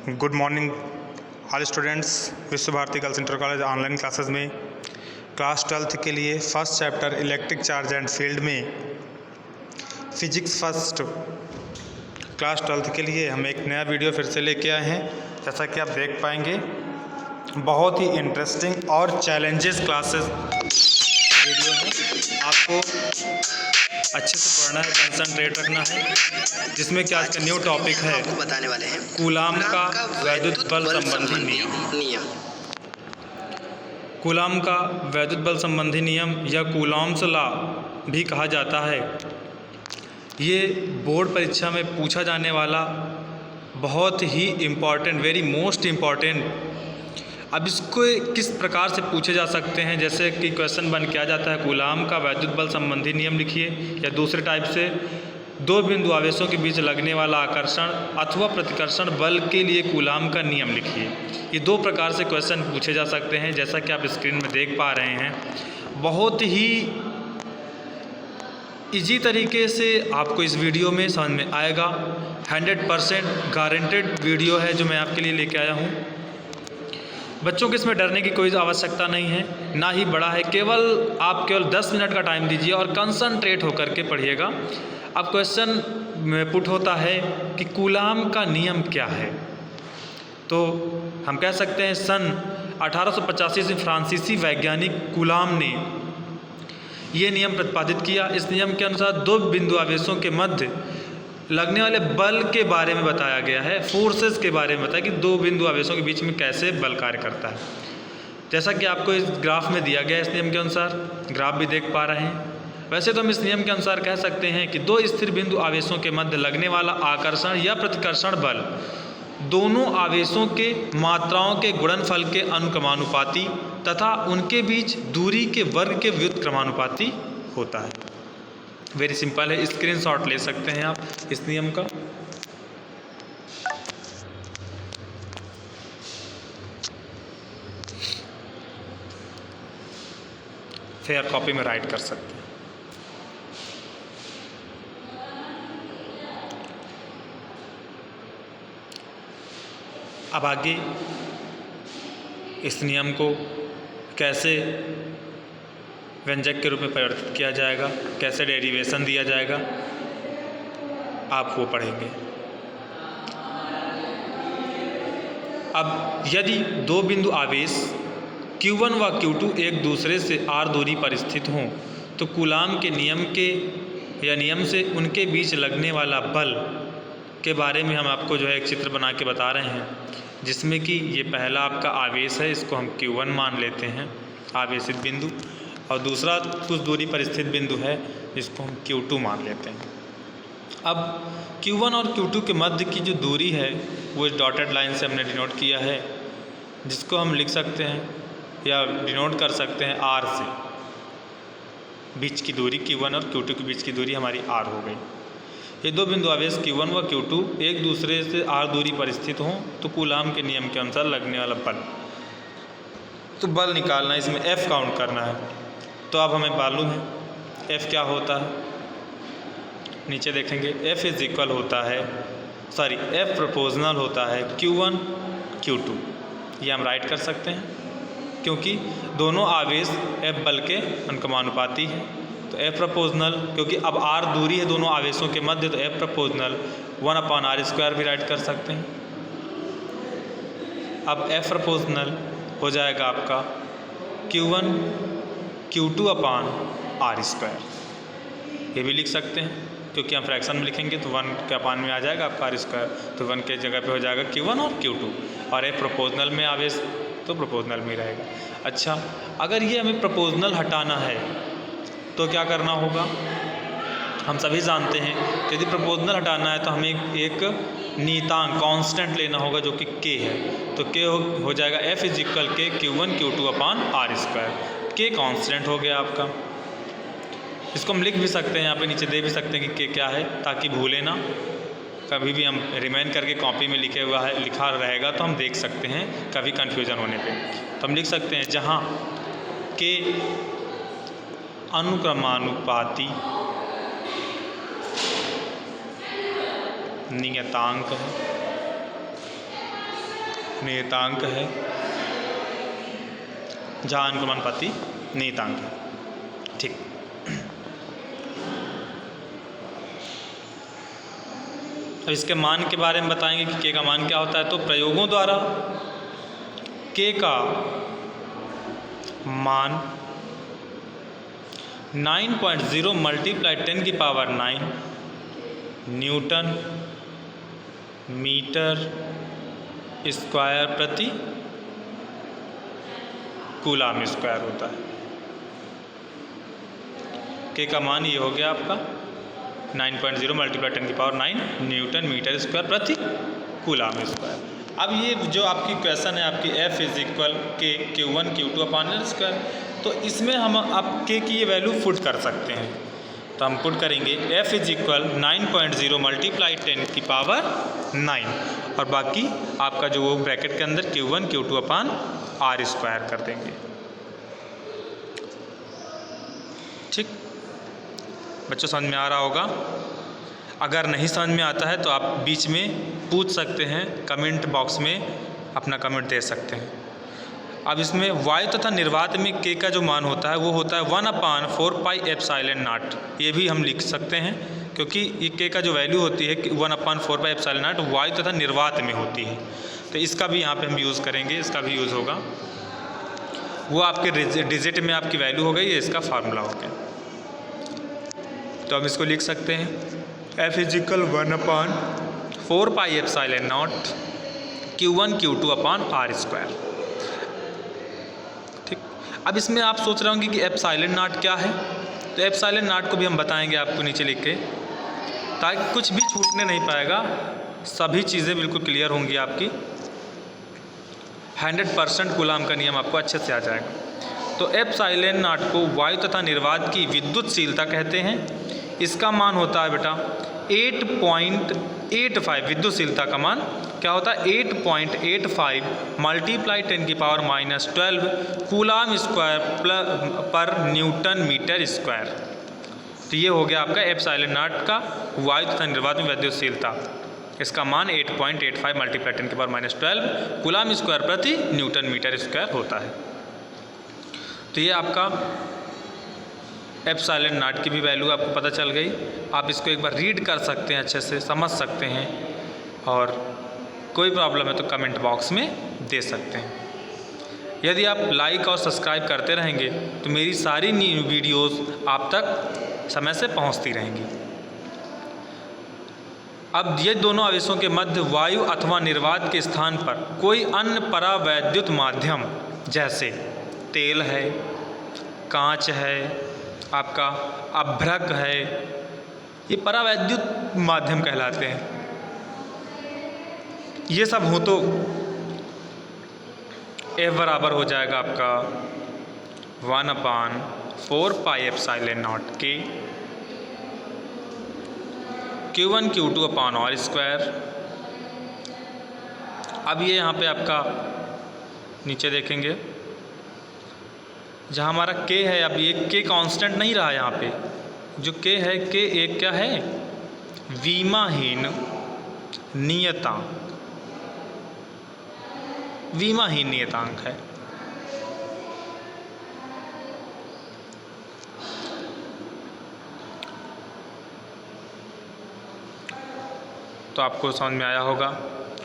Good morning all students. Vishwa Bharati girls inter college online classes में class 12th के लिए first chapter electric charge and field में physics first class 12th के लिए हम एक नया वीडियो फिर से लेके आए हैं। जैसा कि आप देख पाएंगे, बहुत ही इंटरेस्टिंग और चैलेंजेस क्लासेस वीडियो है। आपको अच्छे से पढ़ना है, कंसंट्रेट रखना है, जिसमें कि आज का न्यू टॉपिक है बताने वाले हैं कूलाम का वैद्युत बल संबंधी नियम। कूलाम का वैद्युत बल संबंधी नियम या कूलॉम्स लॉ भी कहा जाता है। ये बोर्ड परीक्षा में पूछा जाने वाला बहुत ही इम्पॉर्टेंट, वेरी मोस्ट इम्पॉर्टेंट। अब इसको किस प्रकार से पूछे जा सकते हैं, जैसे कि क्वेश्चन बन के आ जाता है कूलाम का वैद्युत बल संबंधी नियम लिखिए, या दूसरे टाइप से दो बिंदु आवेशों के बीच लगने वाला आकर्षण अथवा प्रतिकर्षण बल के लिए कूलाम का नियम लिखिए। ये दो प्रकार से क्वेश्चन पूछे जा सकते हैं, जैसा कि आप स्क्रीन में देख पा रहे हैं। बहुत ही इजी तरीके से आपको इस वीडियो में समझ में आएगा। 100% गारंटेड वीडियो है जो मैं आपके लिए लेके आया हूँ। बच्चों को इसमें डरने की कोई आवश्यकता नहीं है, ना ही बड़ा है। आप केवल 10 मिनट का टाइम दीजिए और कंसंट्रेट होकर के पढ़िएगा। अब क्वेश्चन में पुट होता है कि कूलाम का नियम क्या है। तो हम कह सकते हैं सन 1885 से फ्रांसीसी वैज्ञानिक कूलाम ने ये नियम प्रतिपादित किया। इस नियम के अनुसार दो बिंदु आवेशों के मध्य लगने वाले बल के बारे में बताया गया है, फोर्सेस के बारे में बताया कि दो बिंदु आवेशों के बीच में कैसे बल कार्य करता है। जैसा कि आपको इस ग्राफ में दिया गया है, इस नियम के अनुसार ग्राफ भी देख पा रहे हैं। वैसे तो हम इस नियम के अनुसार कह सकते हैं कि दो स्थिर बिंदु आवेशों के मध्य लगने वाला आकर्षण या प्रतिकर्षण बल दोनों आवेशों के मात्राओं के गुणनफल के अनुक्रमानुपाती तथा उनके बीच दूरी के वर्ग के व्युत्क्रमानुपाती होता है। वेरी सिंपल है, स्क्रीनशॉट ले सकते हैं आप इस नियम का। फेयर कॉपी में राइट कर सकते हैं। अब आगे इस नियम को कैसे व्यंजक के रूप में परिवर्तित किया जाएगा, कैसे डेरिवेशन दिया जाएगा, आप वो पढ़ेंगे। अब यदि दो बिंदु आवेश Q1 व Q2 एक दूसरे से r दूरी पर स्थित हों तो कूलाम के नियम से उनके बीच लगने वाला बल के बारे में हम आपको जो है एक चित्र बना के बता रहे हैं, जिसमें कि ये पहला आपका आवेश है, इसको हम Q1 मान लेते हैं, आवेशित बिंदु, और दूसरा कुछ दूरी पर स्थित बिंदु है जिसको हम Q2 मान लेते हैं। अब Q1 और Q2 के मध्य की जो दूरी है वो इस डॉटेड लाइन से हमने डिनोट किया है, जिसको हम लिख सकते हैं या डिनोट कर सकते हैं R से। बीच की दूरी Q1 और Q2 के बीच की दूरी हमारी R हो गई। ये दो बिंदु आवेश Q1 व Q2 एक दूसरे से R दूरी पर स्थित हों तो कूलाम के नियम के अनुसार लगने वाला बल, तो बल निकालना है, इसमें F काउंट करना है। तो अब हमें मालूम है F क्या होता है, नीचे देखेंगे। F इज इक्वल होता है, F प्रोपोर्शनल होता है Q1 Q2। ये हम राइट कर सकते हैं क्योंकि दोनों आवेश F बल के अनुक्रमानुपाती है। तो F प्रोपोर्शनल, क्योंकि अब R दूरी है दोनों आवेशों के मध्य, तो F प्रोपोर्शनल 1/r² भी राइट कर सकते हैं। अब F प्रोपोर्शनल हो जाएगा आपका Q1 Q2/r²। ये भी लिख सकते हैं क्योंकि हम फ्रैक्शन में लिखेंगे तो 1 के अपान में आ जाएगा आपका r², तो 1 के जगह पे हो जाएगा Q1 और Q2, और F प्रोपोर्शनल में आवेश तो प्रोपोर्शनल में रहेगा। अच्छा, अगर ये हमें प्रोपोर्शनल हटाना है तो क्या करना होगा, हम सभी जानते हैं कि यदि प्रोपोर्शनल हटाना है तो हमें एक नियतांक कांस्टेंट लेना होगा जो कि K है। तो K हो जाएगा F इज इक्वल के Q1 Q2/r²। K कांस्टेंट हो गया आपका। इसको हम लिख भी सकते हैं, यहाँ पे नीचे दे भी सकते हैं कि K क्या है, ताकि भूले ना। कभी भी हम रिमेन करके कॉपी में लिखा रहेगा तो हम देख सकते हैं कभी कन्फ्यूजन होने पे। तो हम लिख सकते हैं जहाँ K अनुक्रमानुपाती नियतांक है नियतांक है, जहाँ अनुक्रमणपति नियतांक है। ठीक, अब इसके मान के बारे में बताएंगे कि के का मान क्या होता है। तो प्रयोगों द्वारा के का मान 9.0 मल्टीप्लाई 10 की पावर 9 न्यूटन मीटर स्क्वायर प्रति कूलाम स्क्वायर होता है। के का मान ये हो गया आपका 9.0 मल्टीप्लाई 10 की पावर 9 न्यूटन मीटर स्क्वायर प्रति कूलाम स्क्वायर। अब ये जो आपकी क्वेश्चन है आपकी F इज इक्वल के Q1 Q2 upon L square, तो इसमें हम आप के की ये वैल्यू पुट कर सकते हैं। तो हम पुट करेंगे F इज इक्वल 9.0 मल्टीप्लाई 10 की पावर 9 और बाकी आपका जो वो ब्रैकेट के अंदर Q1 Q2 upon R square कर देंगे। ठीक बच्चों, समझ में आ रहा होगा। अगर नहीं समझ में आता है तो आप बीच में पूछ सकते हैं, कमेंट बॉक्स में अपना कमेंट दे सकते हैं। अब इसमें वायु तथा निर्वात में के का जो मान होता है वो होता है 1/4 पाई एप्सिलॉन नॉट। ये भी हम लिख सकते हैं क्योंकि ये के का जो वैल्यू होती है 1/4 पाई एप्सिलॉन नॉट वायु तथा निर्वात में होती है। तो इसका भी यहाँ पे हम यूज़ करेंगे, इसका भी यूज़ होगा। वो आपके डिजिट में आपकी वैल्यू हो गई, ये इसका फार्मूला हो गया। तो हम इसको लिख सकते हैं F is equal 1/4 pi epsilon not Q1 Q2 upon R square. ठीक, अब इसमें आप सोच रहे होंगे कि एप्सिलॉन नॉट क्या है। तो एप्सिलॉन नॉट को भी हम बताएंगे आपको नीचे लिख के, ताकि कुछ भी छूटने नहीं पाएगा, सभी चीज़ें बिल्कुल क्लियर होंगी आपकी। 100% कूलाम का नियम आपको अच्छे से आ जाएगा। तो एप्सिलॉन नॉट को वायु तथा निर्वात की विद्युतशीलता कहते हैं। इसका मान होता है बेटा 8.85, विद्युतशीलता का मान क्या होता है 8.85 मल्टीप्लाई 10 की पावर -12 कूलाम स्क्वायर पर न्यूटन मीटर स्क्वायर। तो ये हो गया आपका एप्सिलॉन नॉट का वायु तथा निर्वात में विद्युतशीलता। इसका मान 8.85 मल्टीप्लाई 10 की पावर -12 कूलाम स्क्वायर प्रति न्यूटन मीटर स्क्वायर होता है। तो ये आपका एप्सिलॉन नॉट की भी वैल्यू आपको पता चल गई। आप इसको एक बार रीड कर सकते हैं, अच्छे से समझ सकते हैं, और कोई प्रॉब्लम है तो कमेंट बॉक्स में दे सकते हैं। यदि आप लाइक और सब्सक्राइब करते रहेंगे तो मेरी सारी न्यू वीडियोस आप तक समय से पहुंचती रहेंगी। अब ये दोनों आवेशों के मध्य वायु अथवा निर्वात के स्थान पर कोई अन्य परावैद्युत माध्यम, जैसे तेल है, कांच है, आपका अभ्रक है, ये परावैद्युत माध्यम कहलाते हैं। ये सब हो तो F बराबर हो जाएगा आपका 1/4 पाई एप्सिलॉन नॉट के Q1 Q2 upon R square. अब ये यहाँ पे आपका नीचे देखेंगे जहाँ हमारा k है, अब ये k कांस्टेंट नहीं रहा। यहाँ पे जो k है, k एक क्या है विमाहीन नियतांक, विमाहीन नियतांक है। तो आपको समझ में आया होगा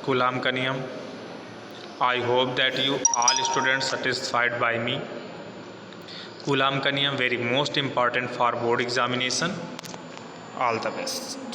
कूलाम का नियम। I hope that you all students satisfied by me. Coulomb का नियम very most important for board examination. All the best.